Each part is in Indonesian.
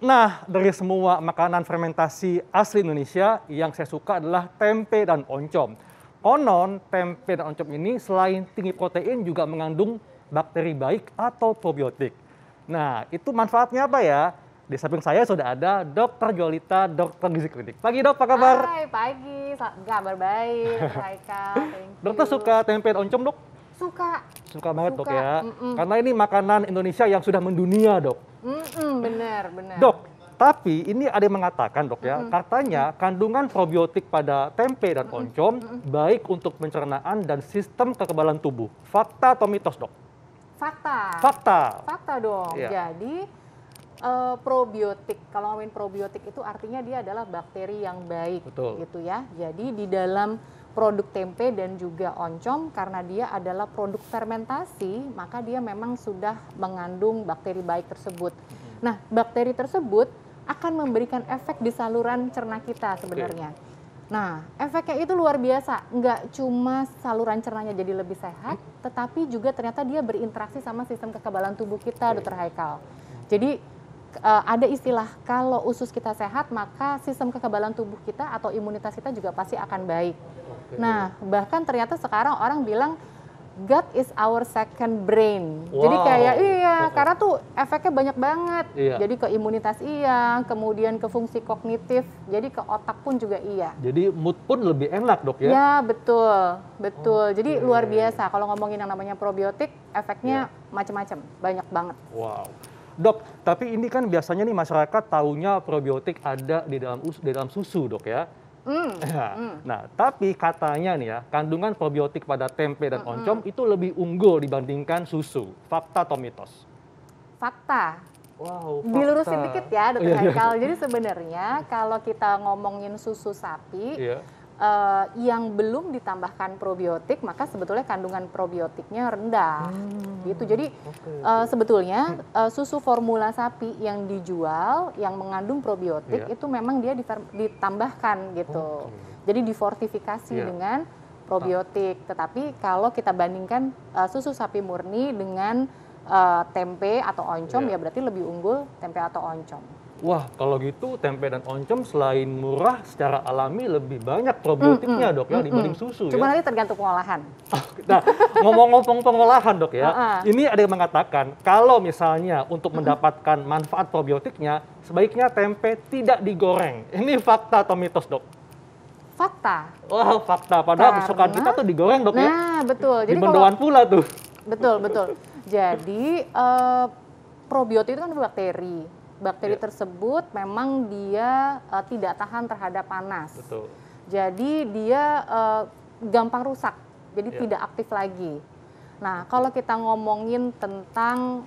Nah, dari semua makanan fermentasi asli Indonesia, yang saya suka adalah tempe dan oncom. Konon, tempe dan oncom ini selain tinggi protein juga mengandung bakteri baik atau probiotik. Nah, itu manfaatnya apa ya? Di samping saya sudah ada Dr. Jolita, dokter gizi klinik. Pagi dok, apa kabar? Hai, pagi. Kabar baik, Dr. Haikal. Thank you. Dokter suka tempe dan oncom dok? Suka. Suka banget dok Suka. ya. Karena ini makanan Indonesia yang sudah mendunia dok. Benar. Dok, tapi ini ada yang mengatakan dok ya, katanya kandungan probiotik pada tempe dan oncom baik untuk pencernaan dan sistem kekebalan tubuh. Fakta atau mitos dok? Fakta. Fakta. Fakta dong. Iya. Jadi probiotik, kalau ngomongin probiotik itu artinya dia adalah bakteri yang baik. Betul. Gitu ya. Jadi di dalam produk tempe dan juga oncom, karena dia adalah produk fermentasi, maka dia memang sudah mengandung bakteri baik tersebut. Nah, bakteri tersebut akan memberikan efek di saluran cerna kita sebenarnya. Nah, efeknya itu luar biasa. Nggak cuma saluran cernanya jadi lebih sehat, tetapi juga ternyata dia berinteraksi sama sistem kekebalan tubuh kita, Dr. Haikal. Jadi ada istilah, kalau usus kita sehat, maka sistem kekebalan tubuh kita atau imunitas kita juga pasti akan baik. Nah, bahkan ternyata sekarang orang bilang gut is our second brain. Jadi kayak karena tuh efeknya banyak banget. Iya. Jadi ke imunitas iya, kemudian ke fungsi kognitif, jadi ke otak pun juga iya. Jadi mood pun lebih enak dok ya? Ya, betul. Jadi luar biasa kalau ngomongin yang namanya probiotik, efeknya macam-macam, banyak banget. Wow. Dok, tapi ini kan biasanya nih masyarakat taunya probiotik ada di dalam susu dok ya? Nah, tapi katanya nih ya, kandungan probiotik pada tempe dan oncom itu lebih unggul dibandingkan susu. Fakta atau mitos? Fakta. Wow, fakta. Dilurusin dikit ya, Dr. Haikal. Jadi sebenarnya kalau kita ngomongin susu sapi, yang belum ditambahkan probiotik, maka sebetulnya kandungan probiotiknya rendah. Gitu. Jadi sebetulnya susu formula sapi yang dijual, yang mengandung probiotik, itu memang dia ditambahkan gitu. Jadi difortifikasi dengan probiotik. Tetapi kalau kita bandingkan susu sapi murni dengan tempe atau oncom, ya berarti lebih unggul tempe atau oncom. Wah, kalau gitu tempe dan oncom selain murah, secara alami lebih banyak probiotiknya dok ya dibanding susu. Cuma ya. nanti tergantung pengolahan. Nah, ngomong-ngomong pengolahan dok ya, ini ada yang mengatakan kalau misalnya untuk mendapatkan manfaat probiotiknya, sebaiknya tempe tidak digoreng. Ini fakta atau mitos dok? Fakta. Wah, fakta. Padahal kesukaan kita tuh digoreng dok ya. Nah, betul. Jadi di mendoan pula tuh. Betul. Jadi probiotik itu kan bakteri. Bakteri tersebut memang dia tidak tahan terhadap panas. Betul. Jadi dia gampang rusak, jadi tidak aktif lagi. Nah, kalau kita ngomongin tentang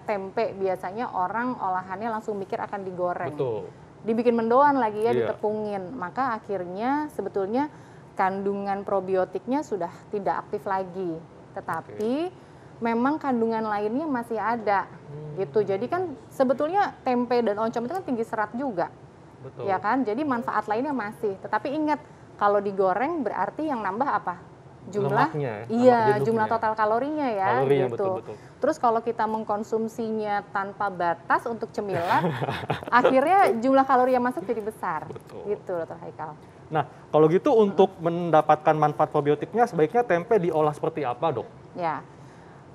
tempe, biasanya orang olahannya langsung mikir akan digoreng. Betul. Dibikin mendoan lagi ya, ditepungin. Maka akhirnya sebetulnya kandungan probiotiknya sudah tidak aktif lagi. Tetapi memang kandungan lainnya masih ada gitu. Jadi kan sebetulnya tempe dan oncom itu kan tinggi serat juga. Betul. Ya kan? Jadi manfaat lainnya masih. Tetapi ingat, kalau digoreng berarti yang nambah apa? Jumlah jumlah total kalorinya ya. Kalorinya, gitu. betul. Terus kalau kita mengkonsumsinya tanpa batas untuk cemilan, akhirnya jumlah kalori yang masuk jadi besar. Betul. Gitu, Dr. Haikal. Nah, kalau gitu untuk mendapatkan manfaat probiotiknya sebaiknya tempe diolah seperti apa, dok? Ya.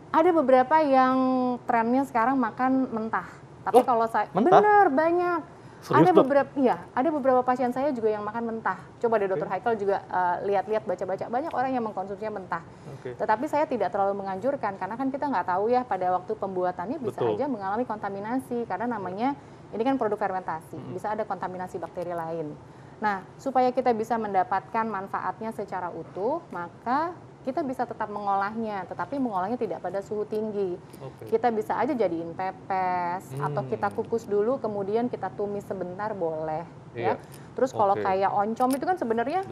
Ada beberapa yang trennya sekarang makan mentah. Tapi kalau saya benar banyak. Serius, Ada beberapa pasien saya juga yang makan mentah. Coba deh Dr. Haikal juga lihat-lihat, baca-baca, banyak orang yang mengkonsumsinya mentah. Tetapi saya tidak terlalu menganjurkan karena kan kita nggak tahu ya pada waktu pembuatannya bisa aja mengalami kontaminasi karena namanya ini kan produk fermentasi. Bisa ada kontaminasi bakteri lain. Nah, supaya kita bisa mendapatkan manfaatnya secara utuh, maka kita bisa tetap mengolahnya, tetapi mengolahnya tidak pada suhu tinggi. Kita bisa aja jadiin pepes, atau kita kukus dulu, kemudian kita tumis sebentar boleh. Ya. Terus kalau kayak oncom itu kan sebenarnya,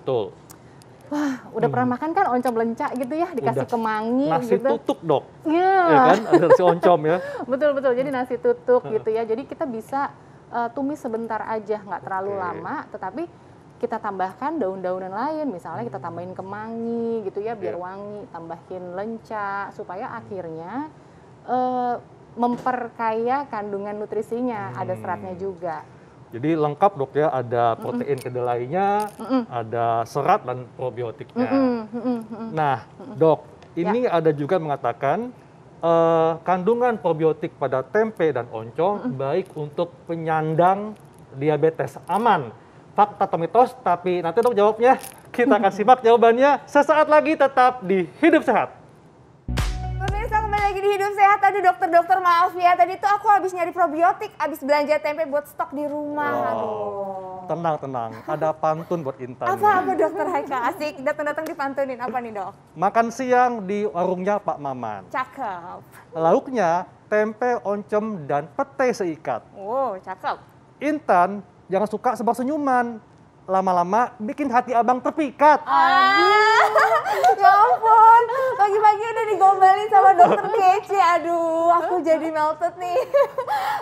wah, udah pernah makan kan oncom lencak gitu ya, dikasih kemangi nasi gitu. tutuk dok, ya kan, ada nasi oncom ya. Betul, jadi nasi tutuk gitu ya. Jadi kita bisa tumis sebentar aja, nggak terlalu lama, tetapi kita tambahkan daun-daunan lain, misalnya kita tambahin kemangi gitu ya biar wangi, tambahin lenca supaya akhirnya memperkaya kandungan nutrisinya, ada seratnya juga. Jadi lengkap dok ya, ada protein kedelainya, ada serat dan probiotiknya. Nah dok, ini ada juga mengatakan kandungan probiotik pada tempe dan oncom baik untuk penyandang diabetes. Aman? Fakta atau mitos? Tapi nanti dok jawabnya. Kita akan simak jawabannya sesaat lagi, tetap di Hidup Sehat. Pemirsa, kembali lagi di Hidup Sehat. Tadi dokter maaf ya, tadi tuh aku habis nyari probiotik, habis belanja tempe buat stok di rumah. Aduh. Tenang, ada pantun buat Intan. Apa dokter Haika? Asik, datang-datang dipantunin. Apa nih dok? Makan siang di warungnya Pak Maman. Cakep. Lauknya tempe, oncom, dan pete seikat. Oh, cakep. Intan, jangan suka sebar senyuman. Lama-lama bikin hati abang terpikat. Ya ampun, pagi-pagi udah digombalin sama dokter kece. Aduh, aku jadi melted nih.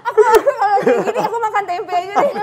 Aku kalau kayak gini aku makan tempe aja nih.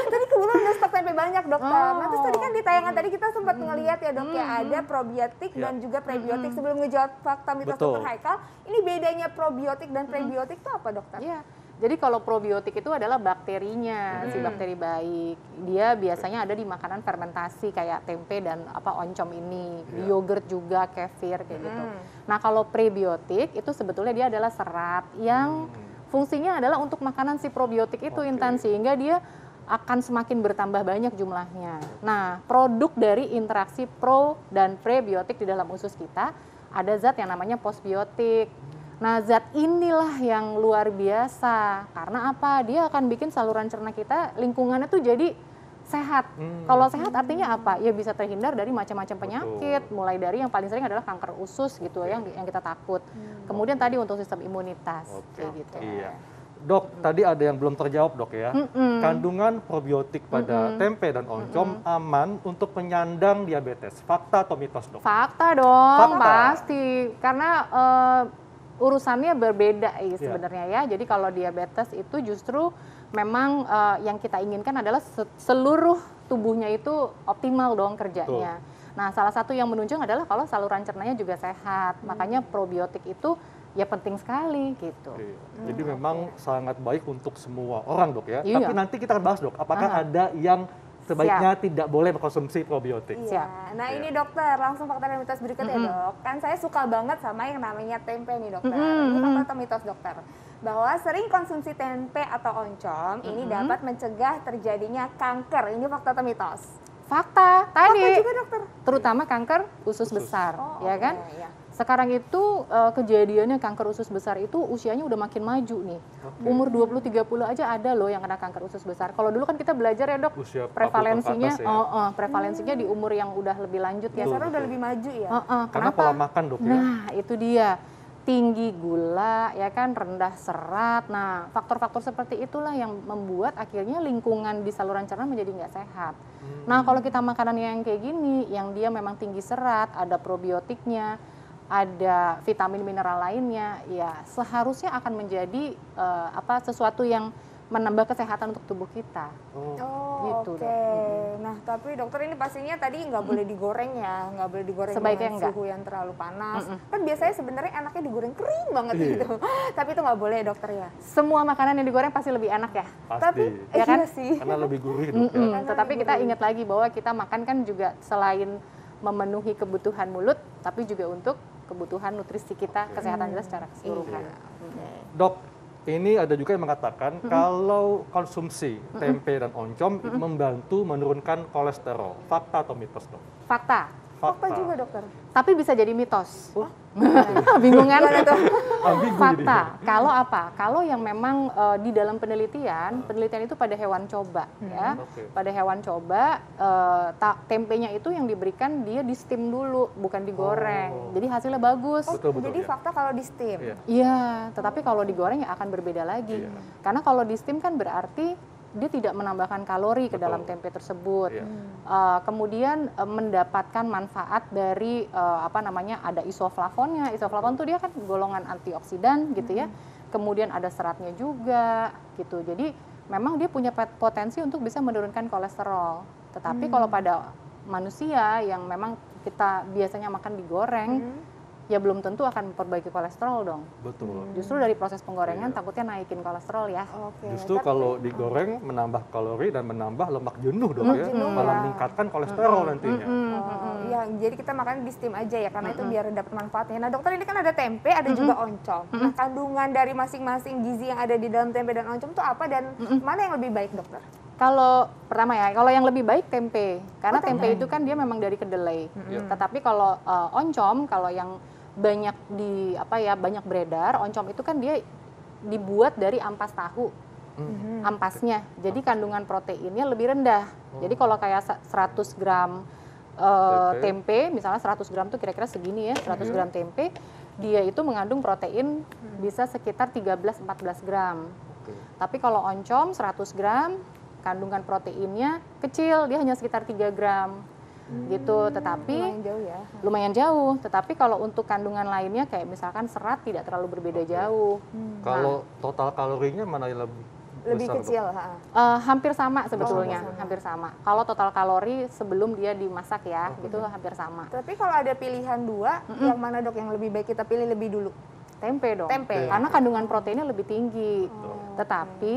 Tadi kebetulan udah stok tempe banyak dokter. Nah terus tadi kan di tayangan tadi kita sempat ngeliat ya dok ya, ada probiotik dan juga prebiotik. Sebelum ngejawab fakta mitos Betul. dokter Haikal, ini bedanya probiotik dan prebiotik itu apa dokter? Iya. Jadi kalau probiotik itu adalah bakterinya, si bakteri baik. Dia biasanya ada di makanan fermentasi kayak tempe dan oncom ini, di yogurt juga, kefir kayak gitu. Nah, kalau prebiotik itu sebetulnya dia adalah serat yang fungsinya adalah untuk makanan si probiotik itu Intan, sehingga dia akan semakin bertambah banyak jumlahnya. Nah, produk dari interaksi pro dan prebiotik di dalam usus kita ada zat yang namanya postbiotik. Nah, zat inilah yang luar biasa. Karena apa? Dia akan bikin saluran cerna kita, lingkungannya tuh jadi sehat. Kalau sehat artinya apa? Ya bisa terhindar dari macam-macam penyakit. Mulai dari yang paling sering adalah kanker usus gitu yang kita takut. Kemudian tadi untuk sistem imunitas kayak gitu. Iya. Dok, tadi ada yang belum terjawab dok ya. Kandungan probiotik pada tempe dan oncom aman untuk penyandang diabetes. Fakta atau mitos dok? Fakta dong, Fakta. pasti. Karena urusannya berbeda sebenarnya ya. Jadi kalau diabetes itu justru memang yang kita inginkan adalah seluruh tubuhnya itu optimal dong kerjanya. Nah, salah satu yang menunjang adalah kalau saluran cernanya juga sehat. Makanya probiotik itu ya penting sekali gitu. Jadi memang sangat baik untuk semua orang dok ya. Iya. Tapi nanti kita akan bahas dok, apakah ada yang sebaiknya tidak boleh mengkonsumsi probiotik. Iya. Nah ini dokter, langsung fakta dan mitos berikutnya dok. Kan saya suka banget sama yang namanya tempe nih dokter. Ini fakta atau mitos dokter? Bahwa sering konsumsi tempe atau oncom ini dapat mencegah terjadinya kanker. Ini fakta atau mitos? Fakta tadi. Fakta juga dokter. Terutama kanker usus besar, ya kan? Iya. Sekarang itu kejadiannya kanker usus besar itu usianya udah makin maju nih. Umur 20-30 aja ada loh yang kena kanker usus besar. Kalau dulu kan kita belajar ya dok, Usia 40 prevalensinya ke atas ya. prevalensinya di umur yang udah lebih lanjut ya. Biasanya udah lebih maju ya. Karena Kenapa? pola makan dok ya. Nah, itu dia. Tinggi gula, ya kan, rendah serat. Nah, faktor-faktor seperti itulah yang membuat akhirnya lingkungan di saluran cerna menjadi nggak sehat. Nah, kalau kita makanan yang kayak gini, yang dia memang tinggi serat, ada probiotiknya, ada vitamin mineral lainnya, ya seharusnya akan menjadi sesuatu yang menambah kesehatan untuk tubuh kita. Gitu, Oke. Dok. Nah, tapi dokter ini pastinya tadi nggak boleh digoreng ya, nggak boleh digoreng Sebaiknya dengan enggak. suhu yang terlalu panas. Kan biasanya sebenarnya enaknya digoreng kering banget gitu. Tapi itu nggak boleh ya, dokter ya. Semua makanan yang digoreng pasti lebih enak ya. Pasti. Tapi Ya kan? iya sih. Karena lebih gurih dok ya. Tetapi kita ingat lagi bahwa kita makan kan juga selain memenuhi kebutuhan mulut, tapi juga untuk kebutuhan nutrisi kita, kesehatan kita secara keseluruhan. Dok, ini ada juga yang mengatakan kalau konsumsi tempe dan oncom membantu menurunkan kolesterol. Fakta atau mitos dok? Fakta. Fakta juga dokter. Tapi bisa jadi mitos. Bingung kan? Ambigu Fakta. Kalau apa? Kalau yang memang di dalam penelitian itu pada hewan coba ya. Pada hewan coba tempenya itu yang diberikan dia di steam dulu, bukan digoreng. Jadi hasilnya bagus. Betul, Jadi ya. fakta kalau di steam. Iya. Iya, tetapi kalau digoreng ya akan berbeda lagi. Karena kalau di steam kan berarti dia tidak menambahkan kalori ke dalam tempe tersebut. Iya. Kemudian mendapatkan manfaat dari ada isoflavonnya. Isoflavon tuh dia kan golongan antioksidan gitu ya. Kemudian ada seratnya juga gitu. Jadi memang dia punya potensi untuk bisa menurunkan kolesterol. Tetapi kalau pada manusia yang memang kita biasanya makan digoreng, ya belum tentu akan memperbaiki kolesterol dong. Betul. Justru dari proses penggorengan Iya. takutnya naikin kolesterol ya. Oke. Justru tapi- kalau digoreng menambah kalori dan menambah lemak jenuh dong ya, jenuh malah ya. meningkatkan kolesterol nantinya. Oh, iya, jadi kita makan di steam aja ya, karena itu biar dapat manfaatnya. Nah dokter, ini kan ada tempe, ada juga oncom. Nah kandungan dari masing-masing gizi yang ada di dalam tempe dan oncom itu apa, dan mana yang lebih baik dokter? Kalau pertama ya, kalau yang lebih baik tempe, karena Oh, tempe. tempe itu kan dia memang dari kedelai. Iya. Tetapi kalau oncom, kalau yang banyak banyak beredar, oncom itu kan dia dibuat dari ampas tahu, ampasnya. Jadi kandungan proteinnya lebih rendah. Jadi kalau kayak 100 gram tempe, misalnya 100 gram tuh kira-kira segini ya, 100 gram tempe, dia itu mengandung protein bisa sekitar 13-14 gram. Oke. Tapi kalau oncom 100 gram, kandungan proteinnya kecil, dia hanya sekitar 3 gram gitu. Tetapi Lumayan jauh ya. lumayan jauh. Tetapi kalau untuk kandungan lainnya kayak misalkan serat tidak terlalu berbeda jauh. Kalau total kalorinya mana yang Lebih besar, Dok? kecil. Hampir sama sebetulnya, sama. hampir sama. Kalau total kalori sebelum dia dimasak ya, itu hampir sama. Tapi kalau ada pilihan dua, yang mana dok yang lebih baik kita pilih lebih dulu? Tempe dong. Tempe. Karena kandungan proteinnya lebih tinggi. Tetapi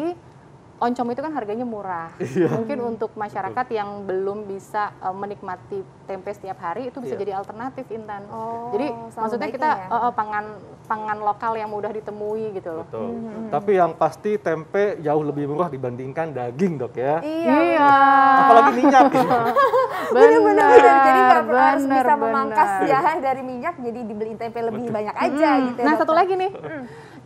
oncom itu kan harganya murah. Mungkin untuk masyarakat yang belum bisa menikmati tempe setiap hari itu bisa Iya. jadi alternatif, Intan. Oh, Jadi sama maksudnya baiknya kita ya. pangan lokal yang mudah ditemui gitu loh. Betul. Tapi yang pasti tempe jauh lebih murah dibandingkan daging, Dok ya. Iya. Apalagi minyak. Bener-bener. Jadi nggak harus bener, bisa memangkas bener. ya dari minyak, jadi dibeliin tempe lebih banyak aja gitu ya, Nah, dokter. satu lagi nih.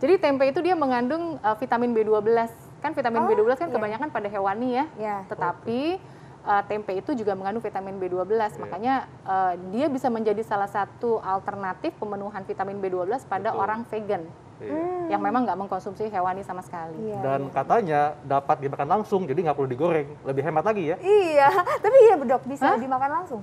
Jadi tempe itu dia mengandung vitamin B12. Kan vitamin B12 kan iya. kebanyakan pada hewani ya. Ya. Tetapi tempe itu juga mengandung vitamin B12. Makanya dia bisa menjadi salah satu alternatif pemenuhan vitamin B12 pada Betul. orang vegan Iya. yang memang nggak mengkonsumsi hewani sama sekali. Iya, Dan katanya dapat dimakan langsung, jadi nggak perlu digoreng. Lebih hemat lagi ya. Iya, tapi iya dok, bisa dimakan langsung.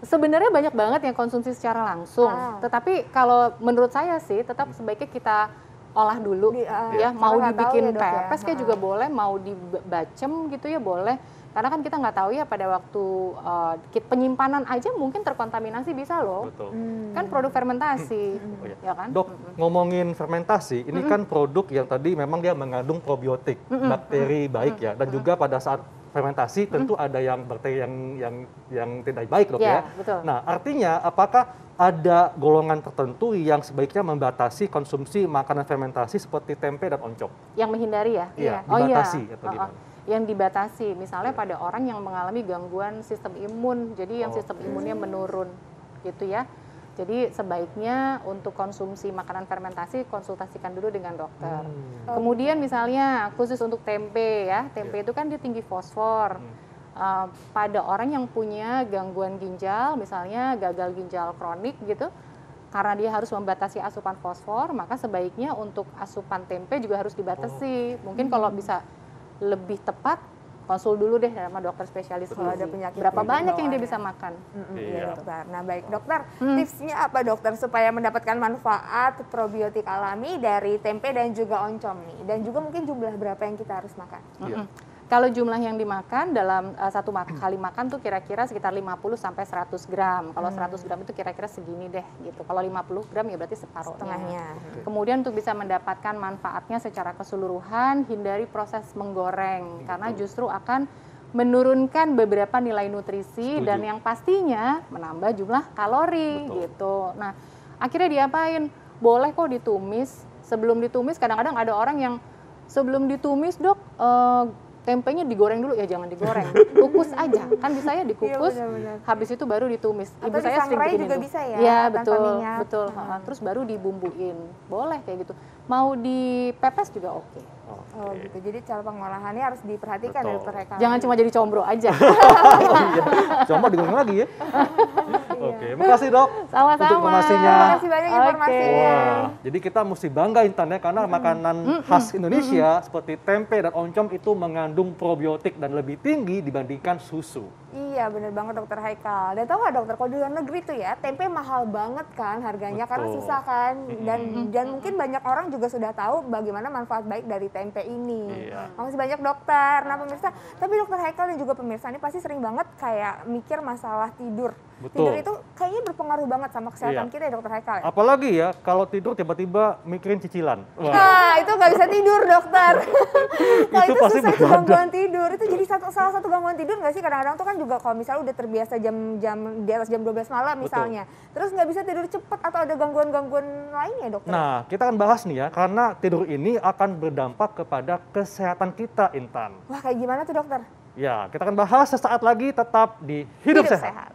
Sebenarnya banyak banget yang konsumsi secara langsung. Ah. Tetapi kalau menurut saya sih tetap sebaiknya kita olah dulu ya, mau karena nggak tahu dibikin ya, Dok, ya. pepes kayak juga boleh, mau dibacem gitu ya boleh. Karena kan kita nggak tahu ya pada waktu penyimpanan aja mungkin terkontaminasi bisa loh. Betul. Kan produk fermentasi, Oh, iya. ya kan? Dok, ngomongin fermentasi, ini kan produk yang tadi memang dia mengandung probiotik, bakteri baik ya, dan juga pada saat fermentasi tentu ada yang bakteri yang tidak baik, Dok Ya, ya. betul. Nah, artinya apakah ada golongan tertentu yang sebaiknya membatasi konsumsi makanan fermentasi seperti tempe dan oncom? Yang menghindari ya? Iya, Oh iya. dibatasi atau gimana? Yang dibatasi, misalnya pada orang yang mengalami gangguan sistem imun, jadi yang sistem imunnya menurun, gitu ya. Jadi sebaiknya untuk konsumsi makanan fermentasi konsultasikan dulu dengan dokter. Kemudian misalnya khusus untuk tempe ya, tempe itu kan dia tinggi fosfor. Pada orang yang punya gangguan ginjal, misalnya gagal ginjal kronik gitu, karena dia harus membatasi asupan fosfor, maka sebaiknya untuk asupan tempe juga harus dibatasi. Mungkin kalau bisa lebih tepat, konsul dulu deh sama dokter spesialis Kalau ada gizi. penyakit Berapa yang banyak yang dia bawaan bisa ya. makan. Iya Iya. dokter. Nah baik dokter, tipsnya apa dokter supaya mendapatkan manfaat probiotik alami dari tempe dan juga oncom nih? Dan juga mungkin jumlah berapa yang kita harus makan? Iya. Kalau jumlah yang dimakan dalam satu kali makan tuh kira-kira sekitar 50 sampai 100 gram. Kalau 100 gram itu kira-kira segini deh gitu. Kalau 50 gram ya berarti separuhnya. Setengahnya. Kemudian untuk bisa mendapatkan manfaatnya secara keseluruhan, hindari proses menggoreng karena justru akan menurunkan beberapa nilai nutrisi Setuju. dan yang pastinya menambah jumlah kalori Betul. gitu. Nah, akhirnya diapain? Boleh kok ditumis. Sebelum ditumis kadang-kadang ada orang yang sebelum ditumis, Dok, tempenya digoreng dulu, ya jangan digoreng, kukus aja, kan bisa ya dikukus, Iya, benar-benar. habis itu baru ditumis. Atau disangrai juga bisa ya, Iya tanpa betul, minyak. betul. Terus baru dibumbuin, boleh kayak gitu. Mau dipepes juga oke. Oh gitu, jadi cara pengolahannya harus diperhatikan ya Betul. dokter Heka. Jangan cuma jadi combro aja. Oh iya, coba digoreng lagi ya. Oke, makasih Dok Sama-sama. untuk informasinya. Terima kasih banyak informasinya. Wah, jadi kita mesti bangga Intan ya, karena makanan khas Indonesia seperti tempe dan oncom itu mengandung probiotik dan lebih tinggi dibandingkan susu. Iya bener banget dokter Haikal. Dan tau gak dokter, kalau di luar negeri tuh ya tempe mahal banget kan harganya karena Betul. susah kan. Dan mungkin banyak orang juga sudah tahu bagaimana manfaat baik dari tempe ini. Iya. Makasih banyak dokter. Nah pemirsa, tapi dokter Haikal dan juga pemirsa ini pasti sering banget kayak mikir masalah tidur. Betul. Tidur itu kayaknya berpengaruh banget sama kesehatan Iya. kita ya Dokter Haikal ya? Apalagi ya kalau tidur tiba-tiba mikirin cicilan. Wah, Nah, itu nggak bisa tidur dokter. Kalau Itu itu pasti susah itu begadang. gangguan tidur. Itu jadi salah satu gangguan tidur nggak sih? Kadang-kadang tuh kan juga kalau misalnya udah terbiasa jam di atas jam 12 malam misalnya. Terus nggak bisa tidur cepet atau ada gangguan-gangguan lainnya dokter? nah kita akan bahas nih ya, karena tidur ini akan berdampak kepada kesehatan kita, Intan. Wah kayak gimana tuh dokter? Ya, kita akan bahas sesaat lagi, tetap di Hidup Sehat. Sehat.